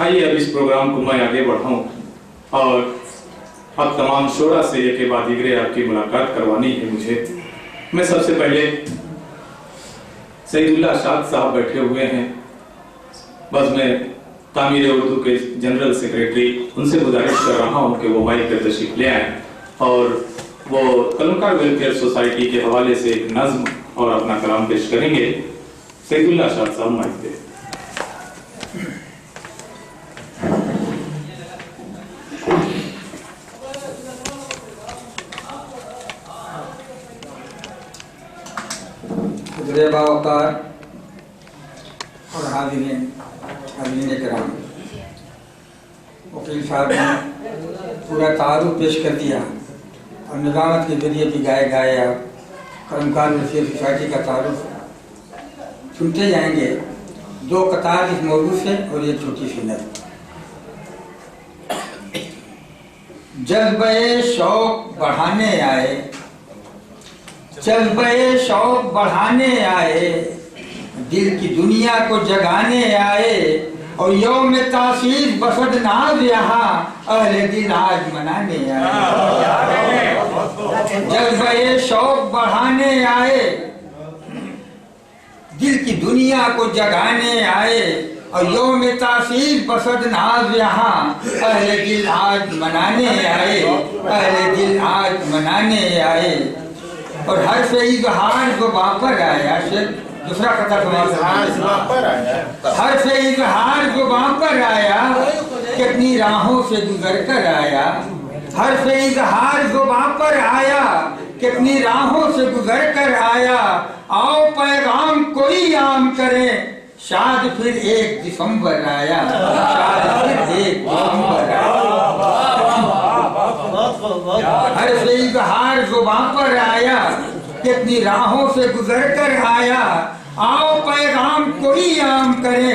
आइए अब इस प्रोग्राम को मैं आगे बढ़ाऊं और अब तमाम शोरा से एक के बाद एक आपकी मुलाकात करवानी है मुझे। मैं सबसे पहले सईदुल्लाह शाद साहब बैठे हुए हैं, बस मैं तामीर उर्दू के जनरल सेक्रेटरी, उनसे गुजारिश कर रहा हूं कि वो माइक पर तशरीफ ले आए और वो कलमकार वेलफेयर सोसाइटी के हवाले से एक नज्म और अपना कलाम पेश करेंगे। सईदुल्लाह शाद साहब माइक पे। बावकार और हाज़रीन किराम, वकील साहब ने पूरा तारुफ पेश कर दिया और निज़ामत के जरिए भी गाए आप कलमकार वेलफेयर सोसाइटी का तारुफ सुनते जाएंगे। दो कतार इस मौजू से और एक छोटी सी नज़म। जज्बे शौक बढ़ाने आए, जज्बे शौक बढ़ाने आए, दिल की दुनिया को जगाने आए और यौम तासीर बसद नाज यहाँ अहले दिल आज मनाने आए। जज्बे शौक बढ़ाने आए, दिल की दुनिया को जगाने आए और यौम तासीर बसद नाज यहाँ अहले दिल आज मनाने आए, अहले दिल आज मनाने आए। और हर से इजहार जो वापर आया, दूसरा कथा हर से इजहार जो वापर आया, कितनी राहों से गुजर कर आया। हर से इजहार जो वापर आया, कितनी राहों से गुजर कर आया। आओ पैगाम कोई आम करे, शायद फिर 1 दिसंबर आया, शायद फिर 1 दिसंबर आया। हर से इजहार जुबां पर आया, कितनी राहों से गुजर कर आया। आओ पैगाम कोई आम करे,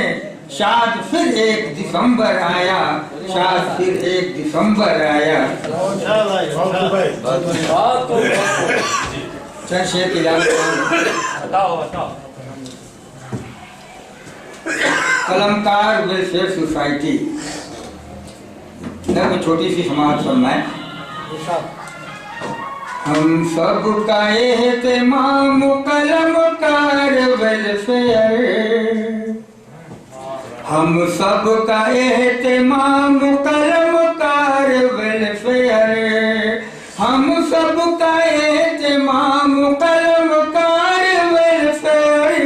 शायद फिर 1 दिसंबर आया, शायद फिर 1 दिसंबर आया। चल शेर की कलमकार वेलफेयर सोसाइटी न छोटी सी समाज फरमाए। हम सब का एहतमाम कलमकार वेलफेयर, हम सब का एहतमाम कलमकार वेलफेयर, हम सब का एहतमाम कलमकार वेलफेयर।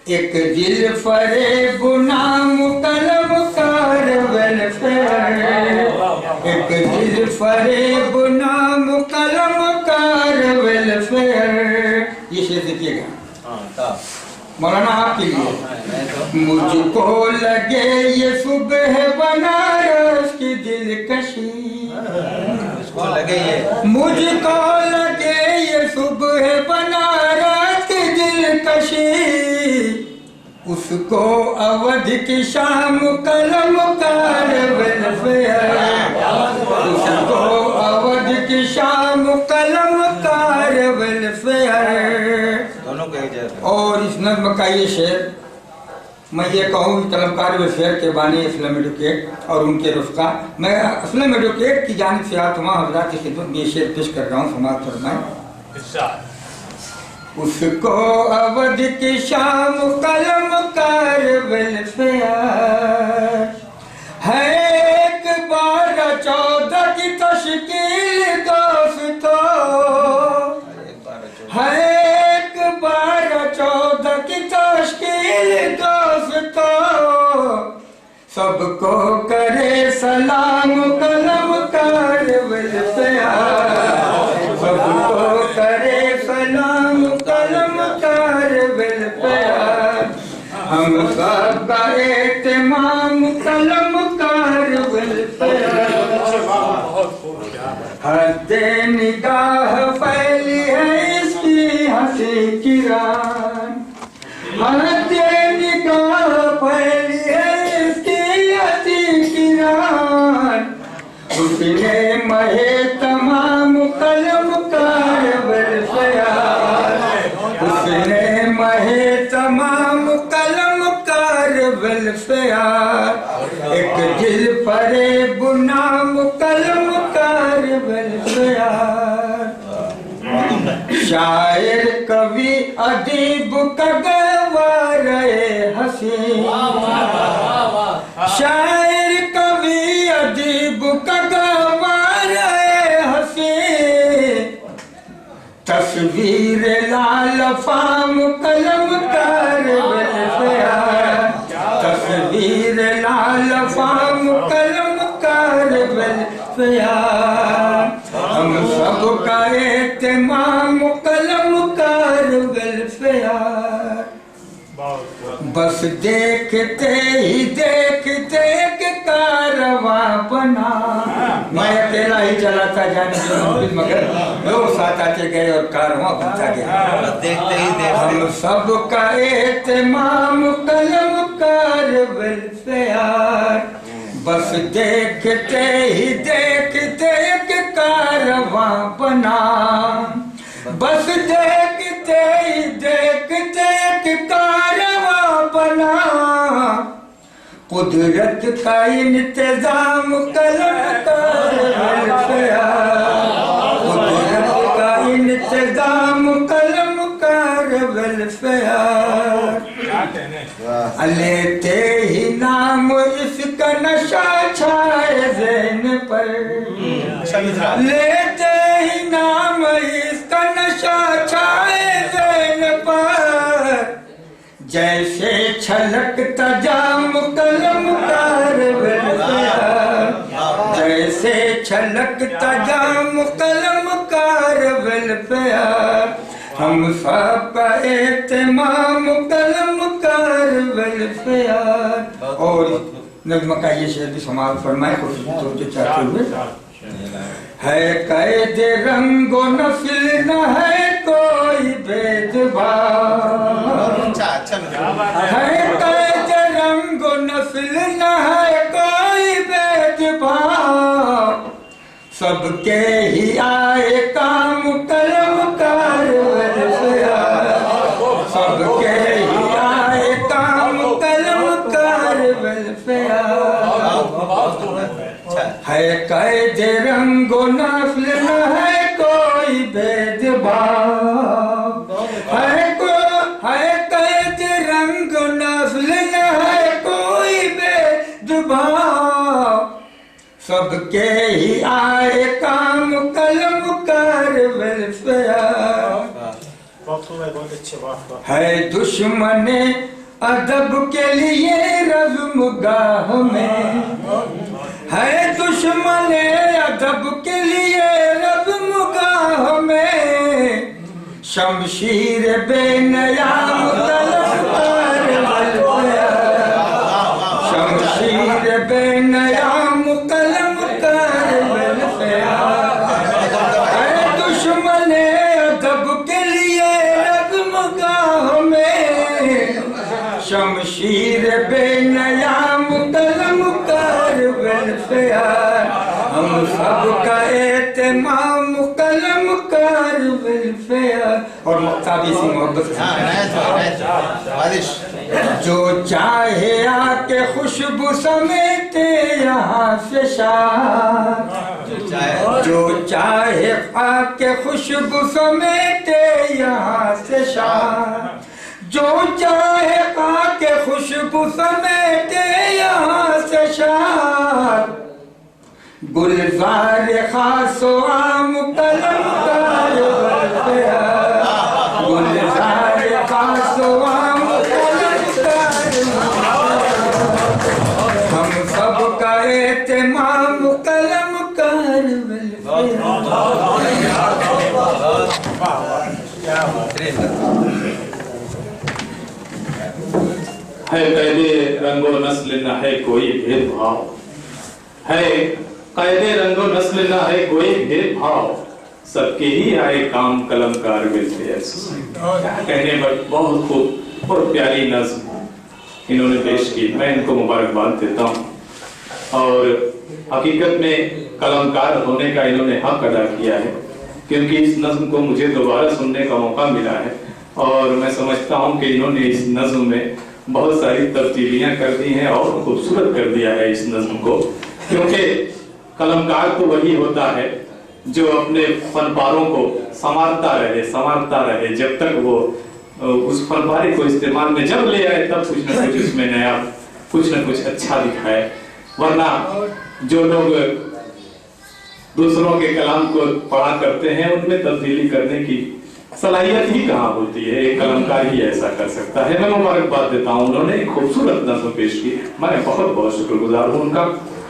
एक दिल फरेब नाम कलमकार वेलफेयर, एक दिल फरेब नाम कलमकार वेलफेयर। ये शेर देखिएगा मौलाना आपके लिए। मुझको लगे ये सुबह बनारस की दिलकशी, मुझको लगे ये सुबह बनारस की दिलकशी। उसको अवध की शाम कलमकार वेलफेयर, उसको अवध की शाम कलमकार वेलफेयर। और इस नज़्म का ये शेर मैं ये कहूँ कलमकार वेलफेयर के बानी असलम एडवोकेट और उनके रुफ़का, मैं असलम एडवोकेट की जानिब से आत्मा हज़रात की खिदमत में ये शेर पेश कर रहा हूँ। समाज फरमाएं। उसको अवध की शाम कलमकार वेलफेयर है, एक 12-14 की तश्कील दोस्तों है, एक 12-14 की तश्कील दोस्तों। सबको करे सलाम कलमकार वेलफेयर, सबको करे सलाम कलमकार वेलफेयर। हम सब का एहतमाम कलमकार वेलफेयर। हद निगाह फैली है इसकी हंसी किरण, हद निगाह फैली है इसकी हंसी किरण। उसने महे तमाम कलमकार वेलफेयर, उसने महे तमाम कलमकार वेलफेयर। दिल परे बुनाम कलम कार वेलफेयर शायर कवि अदीब का गवार हसी शायर कवि अदीब का गवार हसी तस्वीर लाल फाम कलम कार वेलफेयर तस्वीर लाल फाम कलम कार वेलफेयर हम सब का एहतमाम कलम कार वेलफेयर बस देखते ही देखते एक कारवां बना मैं अकेला ही चला था जाने के मगर लोग साथ आते गए और कारवां बनता गया देखते ही देखते हम सब का एहतमाम कलम कार वेलफेयर बस देखते ही देखते एक कारवां बना बस देखते ही देखते एक कारवां बना कुदरत का इंतजाम कलम कार वेलफेयर कुदरत का इंतजाम कलम कार वेलफेयर लेते ही नाम इसका नशा छाए ज़हन पर लेते ही नाम इसका नशा छाए ज़हन पर जैसे छलकता जाम कलम कार वेलफेयर जैसे छलकता जाम कलम कार वेलफेयर हम सब का एहतमाम कलम कार वेलफेयर और नज़्म का ये शेर भी समाप्त फरमाए खुद चाहते हुए है कैद रंगो नस्ल न है कोई भेदभाव है कैद रंगो नस्ल न है कोई भेदभाव सबके ही आए काम कलम कार वेलफेयर सबके ही आए काम कलम कार वेलफेयर है कैद रंगो नस्ल न है कोई भेदभाव है कैद रंग नस्ल न है कोई भेदभाव सबके ही आए काम कलम कार वेलफेयर है दुश्मन अदब के लिए रज़्मगाह में है दुश्मन अदब के लिए रज़्मगाह में शमशीर बेनयाम कलम कार वेलफेयर शमशीर बेनयाम कलम कार वेलफेयर है दुश्मन अदब के लिए रज़्मगाह में शमशीर बेनयाम कलम कार वेलफेयर हम सब का एहतमाम कलम कार वेलफेयर और मुक्ताबी सी मोहब्बत जो चाहे आके खुशबू समेटे यहाँ से शाह जो चाहे आके खुशबू समेटे यहाँ से शाह जो चाहे आके खुशबू समेटे यहाँ से शाह गुलजार खासो आम कलम कार वेलफेयर गुलजार खासो आम कलम कार हम सब का एहतमाम कलम कार है कैदे रंगो नस्ल न है कोई भेदभाव है कैदे रंगो नस्ल न है कोई भेदभाव सबके ही आए काम कलमकार वेलफेयर कहने पर बहुत खूब और प्यारी नज्म इन्होंने पेश की। मैं इनको मुबारकबाद देता हूँ और हकीकत में कलमकार होने का इन्होंने हक अदा किया है क्योंकि इस नज्म को मुझे दोबारा सुनने का मौका मिला है और मैं समझता हूँ कि इन्होंने इस नज्म में बहुत सारी तब्दीलियां कर दी हैं और खूबसूरत कर दिया है इस नज्म को, क्योंकि कलमकार तो वही होता है जो अपने फनपारों को संवारता रहे जब तक वो उस फनपारे को इस्तेमाल में जब ले आए तब कुछ न कुछ उसमें नया, कुछ न कुछ अच्छा दिखाए। वरना जो लोग दूसरों के कलाम को पढ़ा करते हैं उनमें तब्दीली करने की सलाहियत ही कहाँ होती है, एक कलमकार ही ऐसा कर सकता है। मैं मुबारकबाद देता हूँ, उन्होंने एक खूबसूरत नज़्म पेश की, मैं बहुत बहुत शुक्रगुजार हूँ उनका।